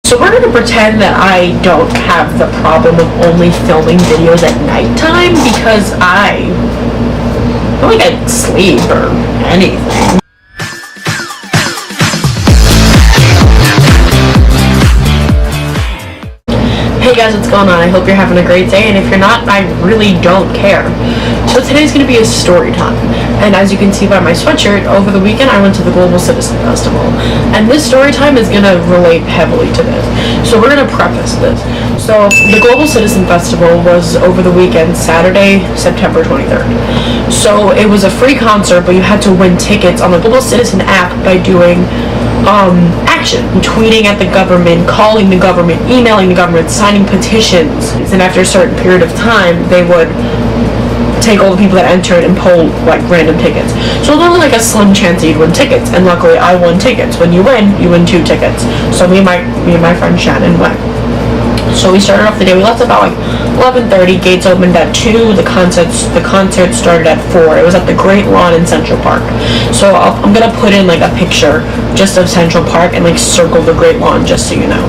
So we're gonna pretend that I don't have the problem of only filming videos at nighttime because I don't get sleep or anything. Hey guys, what's going on? I hope you're having a great day, and if you're not, I really don't care. So today's going to be a story time, and as you can see by my sweatshirt, over the weekend I went to the Global Citizen Festival, and this story time is going to relate heavily to this. So we're going to preface this. So the Global Citizen Festival was over the weekend, Saturday, September 23rd. So it was a free concert, but you had to win tickets on the Global Citizen app by doing action, tweeting at the government, calling the government, emailing the government, signing petitions, and after a certain period of time they would take all the people that entered and poll like random tickets. So it was only like a slim chance that you'd win tickets, and luckily I won tickets. When you win 2 tickets. So me and my friend Shannon went. So we started off the day, we left about like 11:30, gates opened at 2, the concert started at 4. It was at the Great Lawn in Central Park. So I'm gonna put in like a picture just of Central Park and like circle the Great Lawn just so you know.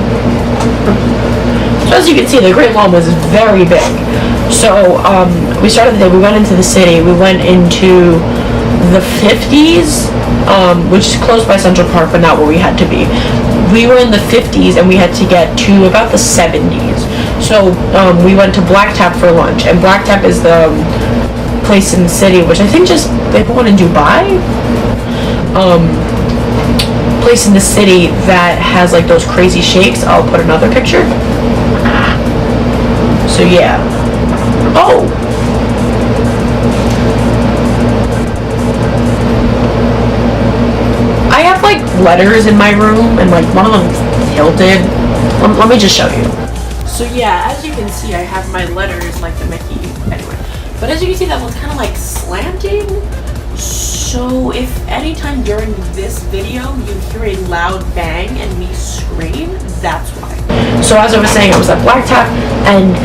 So as you can see, the Great Lawn was very big. So we started the day, we went into the city, we went into the 50s, which is close by Central Park, but not where we had to be. We were in the 50s and we had to get to about the 70s. So we went to Black Tap for lunch, and Black Tap is the place in the city, which I think just they put one in Dubai. Place in the city that has like those crazy shakes. I'll put another picture. So yeah. Oh. I have like letters in my room, and like one of them's tilted. Let me just show you. So yeah, as you can see, I have my letters like the Mickey. Anyway, but as you can see, that one's kind of like slanting. So if anytime during this video you hear a loud bang and me scream, that's why. So as I was saying, I was at Black Tap, and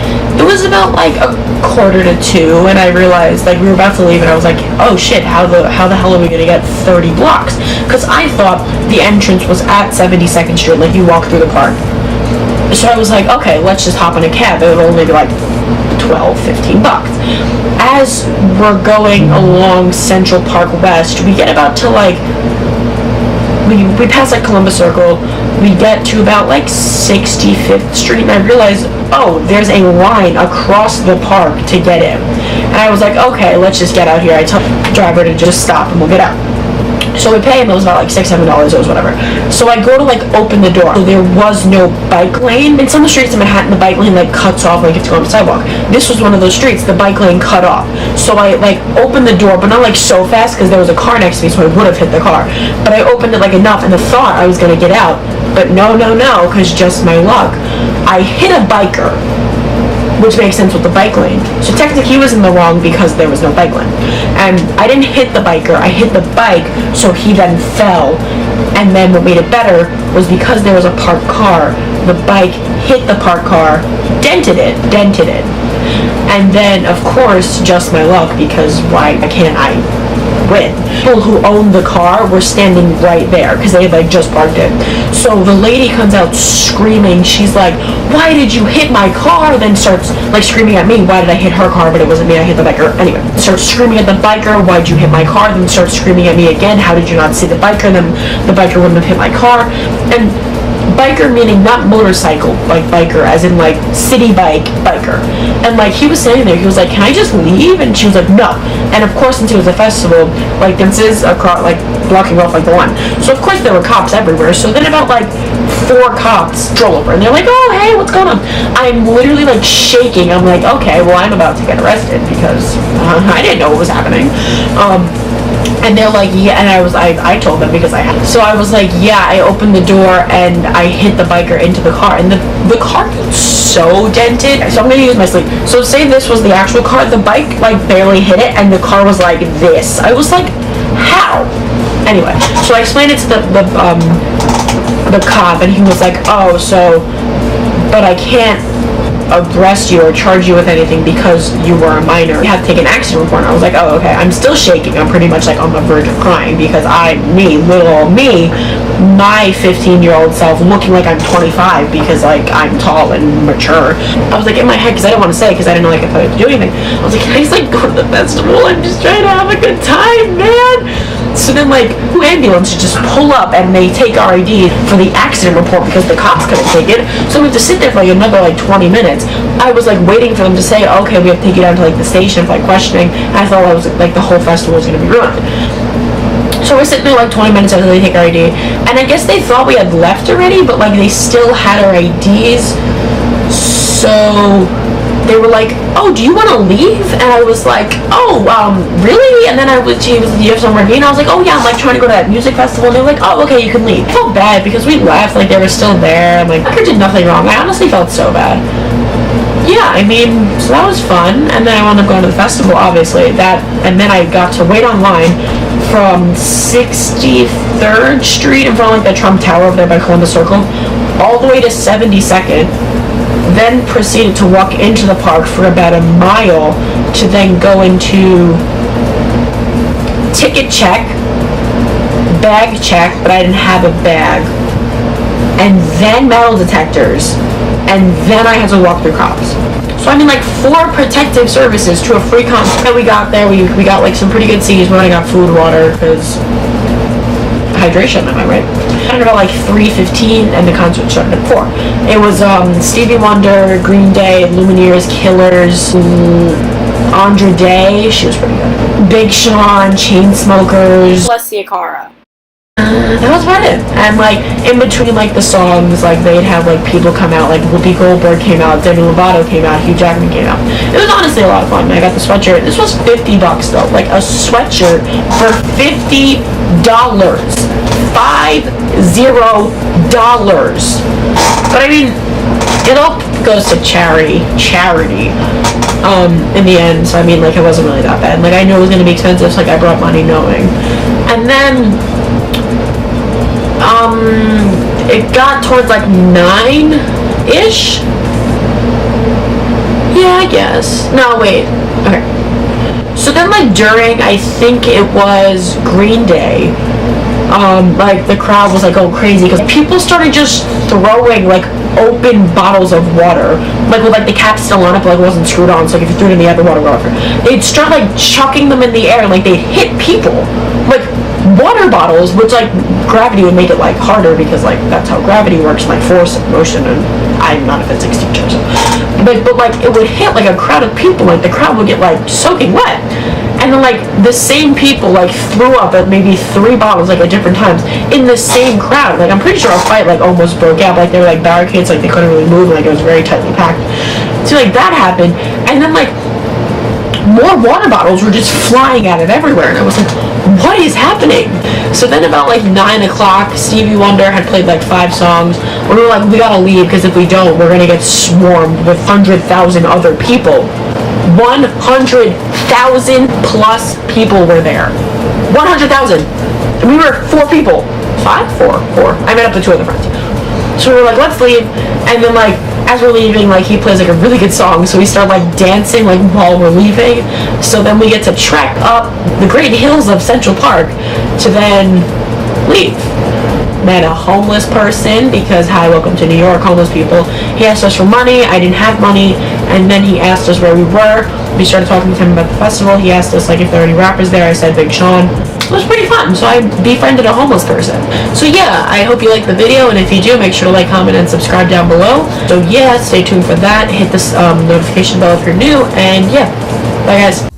it was about like 1:45, and I realized like we were about to leave, and I was like, oh shit, how the hell are we gonna get 30 blocks? Because I thought the entrance was at 72nd Street, like you walk through the park. So I was like, okay, let's just hop in a cab. It'll only be like 12-15 bucks. As we're going along Central Park West, we get about to like we pass like Columbus Circle, we get to about like 65th Street, and I realized, oh, there's a line across the park to get in. And I was like, okay, let's just get out here. I tell the driver to just stop and we'll get out. So we pay, and it was about like $6-7, it was whatever. So I go to like open the door. So there was no bike lane. In some streets in Manhattan, the bike lane like cuts off, like you have to go on the sidewalk. This was one of those streets, the bike lane cut off. So I like opened the door, but not like so fast because there was a car next to me, so I would have hit the car. But I opened it like enough, and I thought I was gonna get out. But no, because just my luck, I hit a biker, which makes sense with the bike lane. So technically he was in the wrong because there was no bike lane. And I didn't hit the biker, I hit the bike, so he then fell. And then what made it better was because there was a parked car, the bike hit the parked car, dented it. And then, of course, just my luck, because why can't I win? People who owned the car were standing right there because they had like just parked it. So the lady comes out screaming. She's like, why did you hit my car? Then starts like screaming at me. Why did I hit her car? But it wasn't me, I hit the biker. Anyway, starts screaming at the biker, why'd you hit my car? Then starts screaming at me again, how did you not see the biker? Then the biker wouldn't have hit my car. And biker meaning not motorcycle, like biker as in like city biker. And like he was standing there, he was like, can I just leave? And she was like, no. And of course, since it was a festival, like this is a car like blocking off like the line, so of course there were cops everywhere. So then about like 4 cops stroll over, and they're like, oh hey, what's going on? I'm literally like shaking. I'm like, okay, well I'm about to get arrested because I didn't know what was happening. And they're like, yeah, and I told them because I had. So I was like, yeah, I opened the door and I hit the biker into the car, and the car was so dented. So I'm gonna use my sleeve. So say this was the actual car, the bike like barely hit it, and the car was like this. I was like, how? Anyway, so I explained it to the cop, and he was like, oh, so, but I can't arrest you or charge you with anything because you were a minor. You have to take an accident report. And I was like, oh, okay. I'm still shaking. I'm pretty much like on the verge of crying because little me, my 15-year-old self looking like I'm 25 because like I'm tall and mature. I was like in my head because I didn't want to say because I didn't know like if I had to do anything. I was like, can I just like go to the festival? I'm just trying to have a good time, man. So then like two ambulances just pull up and they take our ID for the accident report because the cops couldn't take it. So we have to sit there for like another like 20 minutes. I was like waiting for them to say, okay, we have to take you down to like the station for like questioning. And I thought I was like the whole festival was gonna be ruined. So we're sitting there like 20 minutes after they take our ID, and I guess they thought we had left already, but like they still had our IDs. So they were like, oh, do you want to leave? And I was like, oh, really? And then she was, do you have somewhere to be? And I was like, oh yeah, I'm like trying to go to that music festival. And they were like, oh, okay, you can leave. I felt bad because we left, like they were still there. I'm like, I did nothing wrong. I honestly felt so bad. Yeah, I mean, so that was fun. And then I wound up going to the festival, obviously. And then I got to wait online from 63rd Street in front of like the Trump Tower over there by Columbus Circle, all the way to 72nd. Then proceeded to walk into the park for about a mile to then go into ticket check, bag check, but I didn't have a bag, and then metal detectors, and then I had to walk through cops. So I mean like 4 protective services to a free concert. And we got there, we got like some pretty good seats when I got food, water, because hydration, am I right? I about like 3:15 and the concert started at 4. It was Stevie Wonder, Green Day, Lumineers, Killers, Andra Day, she was pretty good. Big Sean, Chainsmokers, Alessia Cara. That was about it. And like in between like the songs, like they'd have like people come out, like Whoopi Goldberg came out, Demi Lovato came out, Hugh Jackman came out. It was honestly a lot of fun. I got the sweatshirt. This was $50 though, like a sweatshirt for $50. $50. But I mean, it all goes to charity. In the end, so I mean, like it wasn't really that bad. Like I knew it was gonna be expensive, so like I brought money knowing. And then it got towards like 9-ish. Yeah, I guess. No, wait. Okay. So then like during, I think it was Green Day, like the crowd was like going crazy because people started just throwing like open bottles of water, like with like the cap still on it, but like it wasn't screwed on, so like if you threw it in the air, the water would go off. They'd start like chucking them in the air, like they'd hit people, like water bottles, which like gravity would make it like harder because like that's how gravity works, like force of motion, and I'm not a physics teacher, so but like it would hit like a crowd of people, like the crowd would get like soaking wet. And then like the same people like threw up at maybe 3 bottles like at different times in the same crowd. Like I'm pretty sure a fight like almost broke out. Like there were like barricades, like they couldn't really move, like it was very tightly packed. So like that happened, and then like more water bottles were just flying at it everywhere, and I was like, what is happening? So then about like 9 o'clock, Stevie Wonder had played like 5 songs. We were like, we gotta leave because if we don't, we're gonna get swarmed with 100,000 other people. 100,000 plus people were there. 100,000. And we were 4 people. 5? 4. I met up with 2 other friends. So we were like, let's leave. And then like, as we're leaving, like he plays like a really good song. So we start like dancing like while we're leaving. So then we get to trek up the great hills of Central Park to then leave. Met a homeless person because, hi, welcome to New York, homeless people. He asked us for money. I didn't have money. And then he asked us where we were. We started talking to him about the festival. He asked us like if there were any rappers there. I said Big Sean. It was pretty fun. So I befriended a homeless person. So yeah, I hope you liked the video, and if you do, make sure to like, comment, and subscribe down below. So yeah, stay tuned for that. Hit this notification bell if you're new, and yeah, bye guys.